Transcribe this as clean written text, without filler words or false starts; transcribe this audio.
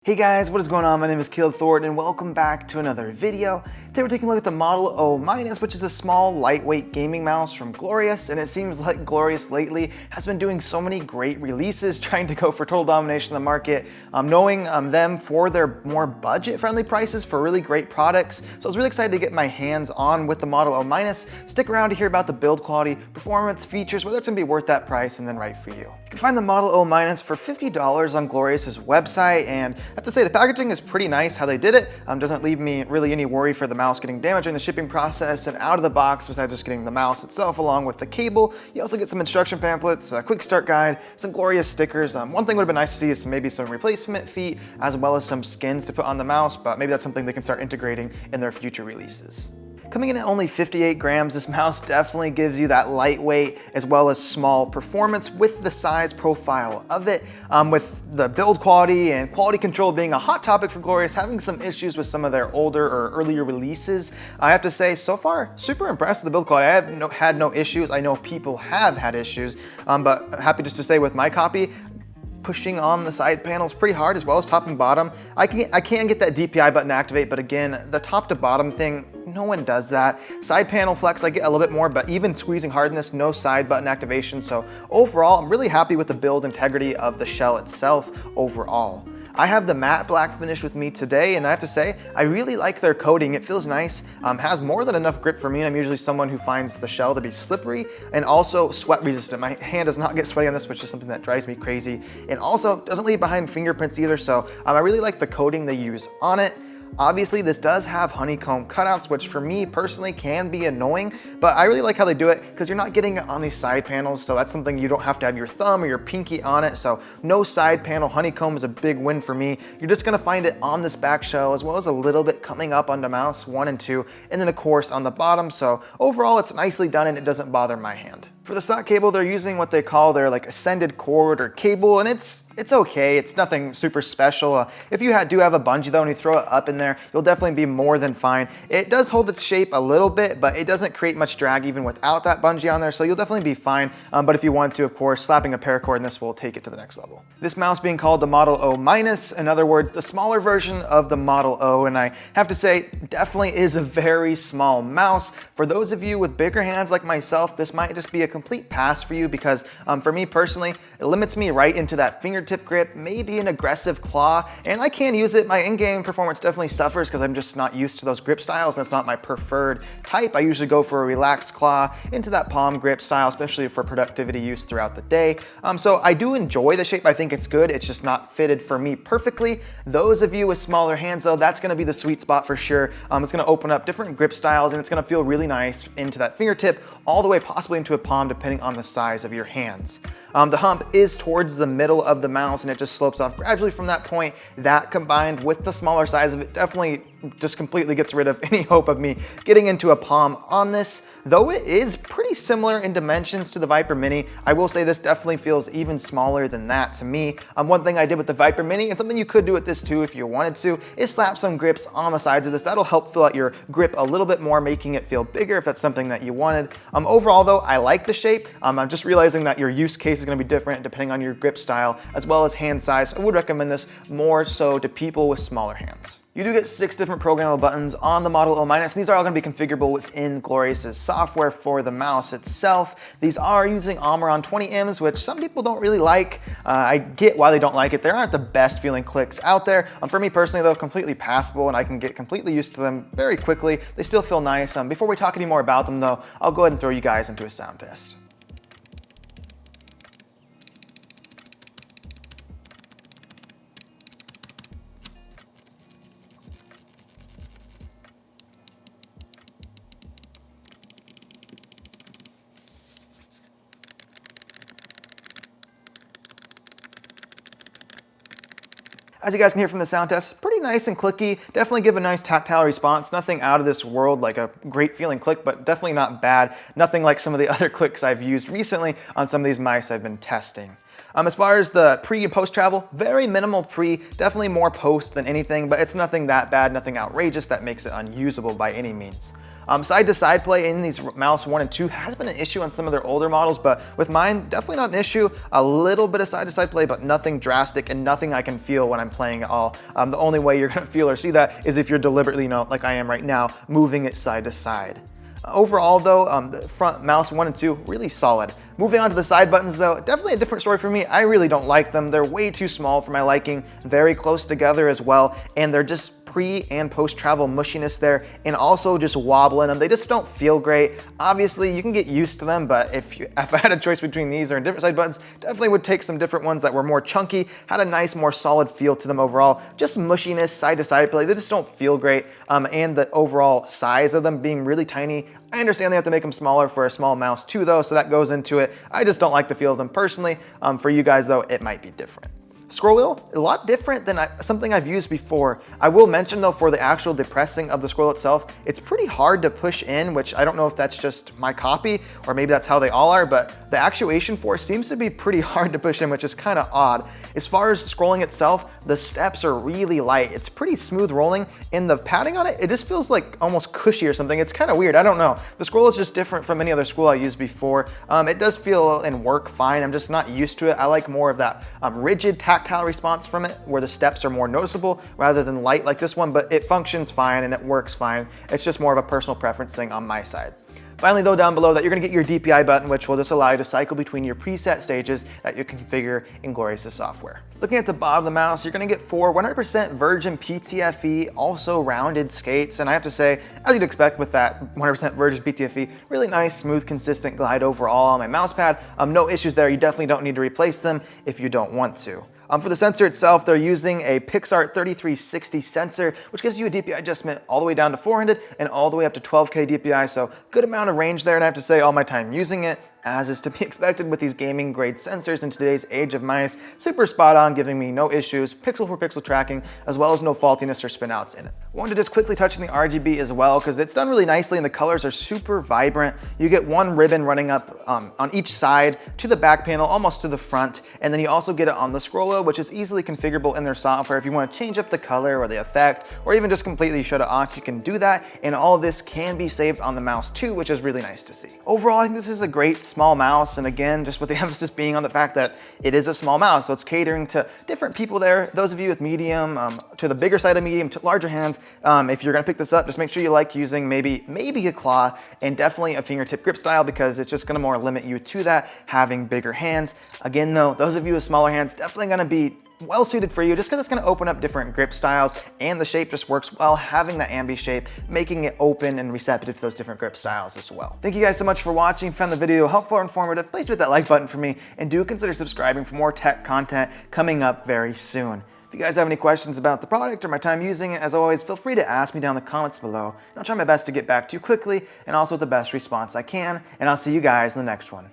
Hey guys, what is going on? My name is Thornton and welcome back to another video. Today we're taking a look at the Model O-, which is a small, lightweight gaming mouse from Glorious, and it seems like Glorious lately has been doing so many great releases, trying to go for total domination of the market, knowing them for their more budget-friendly prices for really great products. So I was really excited to get my hands on with the Model O-. Stick around to hear about the build quality, performance, features, whether it's going to be worth that price and then right for you. You can find the Model O- for $50 on Glorious's website, and I have to say the packaging is pretty nice how they did it. Doesn't leave me really any worry for the mouse getting damaged during the shipping process, and out of the box, besides just getting the mouse itself along with the cable, you also get some instruction pamphlets, a quick start guide, some Glorious stickers. One thing would have been nice to see is maybe some replacement feet as well as some skins to put on the mouse, but maybe that's something they can start integrating in their future releases. Coming in at only 58 grams, this mouse definitely gives you that lightweight as well as small performance with the size profile of it. With the build quality and quality control being a hot topic for Glorious, having some issues with some of their older or earlier releases, I have to say so far, super impressed with the build quality. I have had no issues. I know people have had issues, but happy just to say with my copy, pushing on the side panels pretty hard as well as top and bottom. I can get that DPI button to activate, but again, the top to bottom thing, no one does that. Side panel flex, I get a little bit more, but even squeezing hard in this, no side button activation. So overall, I'm really happy with the build integrity of the shell itself overall. I have the matte black finish with me today, and I have to say, I really like their coating. It feels nice, has more than enough grip for me. I'm usually someone who finds the shell to be slippery and also sweat resistant. My hand does not get sweaty on this, which is something that drives me crazy, and also doesn't leave behind fingerprints either, so I really like the coating they use on it. Obviously, this does have honeycomb cutouts, which for me personally can be annoying, but I really like how they do it because you're not getting it on these side panels, so that's something you don't have to have your thumb or your pinky on it, so no side panel honeycomb is a big win for me. You're just gonna find it on this back shell as well as a little bit coming up on the mouse 1 and 2, and then of course on the bottom, so overall it's nicely done and it doesn't bother my hand. For the stock cable, they're using what they call their ascended cord or cable, and it's okay. It's nothing super special. If you do have a bungee though and you throw it up in there, you'll definitely be more than fine. It does hold its shape a little bit, but it doesn't create much drag even without that bungee on there, so you'll definitely be fine. But if you want to, of course, slapping a paracord in this will take it to the next level. This mouse being called the Model O-, in other words, the smaller version of the Model O, and I have to say, definitely is a very small mouse. For those of you with bigger hands like myself, this might just be a complete pass for you because for me personally, it limits me right into that fingertip grip, maybe an aggressive claw, and I can use it. My in-game performance definitely suffers because I'm just not used to those grip styles. That's not my preferred type. I usually go for a relaxed claw into that palm grip style, especially for productivity use throughout the day. So I do enjoy the shape. I think it's good. It's just not fitted for me perfectly. Those of you with smaller hands though, that's gonna be the sweet spot for sure. It's gonna open up different grip styles and it's gonna feel really nice into that fingertip, all the way possibly into a palm depending on the size of your hands. The hump is towards the middle of the mouse and it just slopes off gradually from that point. That combined with the smaller size of it definitely just completely gets rid of any hope of me getting into a palm on this. Though it is pretty similar in dimensions to the Viper Mini, I will say this definitely feels even smaller than that to me. One thing I did with the Viper Mini, and something you could do with this too if you wanted to, is slap some grips on the sides of this. That'll help fill out your grip a little bit more, making it feel bigger if that's something that you wanted. Overall though, I like the shape. I'm just realizing that your use case is gonna be different depending on your grip style as well as hand size. I would recommend this more so to people with smaller hands. You do get 6 different programmable buttons on the Model O-, and these are all going to be configurable within Glorious's software for the mouse itself. These are using Omron 20Ms, which some people don't really like. I get why they don't like it. They aren't the best feeling clicks out there. For me personally though, completely passable and I can get completely used to them very quickly. They still feel nice. Before we talk any more about them though, I'll go ahead and throw you guys into a sound test. As you guys can hear from the sound test, pretty nice and clicky, definitely give a nice tactile response, nothing out of this world like a great feeling click, but definitely not bad, nothing like some of the other clicks I've used recently on some of these mice I've been testing. As far as the pre and post travel, very minimal pre, definitely more post than anything, but it's nothing that bad, nothing outrageous that makes it unusable by any means. Side-to-side play in these mouse 1 and 2 has been an issue on some of their older models, but with mine, definitely not an issue. A little bit of side-to-side play, but nothing drastic and nothing I can feel when I'm playing at all. The only way you're gonna feel or see that is if you're deliberately, like I am right now, moving it side to side. Overall though, the front mouse 1 and 2, really solid. Moving on to the side buttons though, definitely a different story for me. I really don't like them. They're way too small for my liking, very close together as well, and they're just pre and post travel mushiness there, and also just wobbling them. They just don't feel great. Obviously you can get used to them, but if I had a choice between these or different side buttons, definitely would take some different ones that were more chunky, had a nice, more solid feel to them overall. Just mushiness, side to side play, they just don't feel great. And the overall size of them being really tiny. I understand they have to make them smaller for a small mouse too though, so that goes into it. I just don't like the feel of them personally. For you guys though, it might be different. Scroll wheel, a lot different than something I've used before. I will mention though, for the actual depressing of the scroll itself, it's pretty hard to push in, which I don't know if that's just my copy or maybe that's how they all are, but the actuation force seems to be pretty hard to push in, which is kind of odd. As far as scrolling itself, the steps are really light. It's pretty smooth rolling, and the padding on it, it just feels like almost cushy or something. It's kind of weird, I don't know. The scroll is just different from any other scroll I used before. It does feel and work fine. I'm just not used to it. I like more of that rigid tactile response from it, where the steps are more noticeable rather than light like this one, but it functions fine and it works fine. It's just more of a personal preference thing on my side. Finally though, down below that, you're gonna get your DPI button, which will just allow you to cycle between your preset stages that you configure in Glorious's software. Looking at the bottom of the mouse, you're gonna get 4 100% virgin PTFE, also rounded skates, and I have to say, as you'd expect with that 100% virgin PTFE, really nice, smooth, consistent glide overall on my mouse pad. No issues there. You definitely don't need to replace them if you don't want to. For the sensor itself, they're using a Pixart 3360 sensor, which gives you a DPI adjustment all the way down to 400 and all the way up to 12K DPI, so good amount of range there, and I have to say all my time using it, as is to be expected with these gaming grade sensors in today's age of mice, super spot on, giving me no issues, pixel for pixel tracking, as well as no faultiness or spinouts in it. Wanted to just quickly touch on the RGB as well, because it's done really nicely and the colors are super vibrant. You get one ribbon running up on each side to the back panel, almost to the front, and then you also get it on the scroll wheel, which is easily configurable in their software. If you want to change up the color or the effect, or even just completely shut it off, you can do that, and all of this can be saved on the mouse too, which is really nice to see. Overall, I think this is a great small mouse, and again, just with the emphasis being on the fact that it is a small mouse, so it's catering to different people there. Those of you with medium, to the bigger side of medium, to larger hands, if you're gonna pick this up, just make sure you like using maybe a claw and definitely a fingertip grip style, because it's just gonna more limit you to that, having bigger hands. Again though, those of you with smaller hands, definitely gonna be well suited for you, just because it's going to open up different grip styles, and the shape just works well, having that ambi shape, making it open and receptive to those different grip styles as well. Thank you guys so much for watching. If you found the video helpful or informative, please hit that like button for me, and do consider subscribing for more tech content coming up very soon. If you guys have any questions about the product or my time using it, as always, feel free to ask me down in the comments below. I'll try my best to get back to you quickly and also with the best response I can, and I'll see you guys in the next one.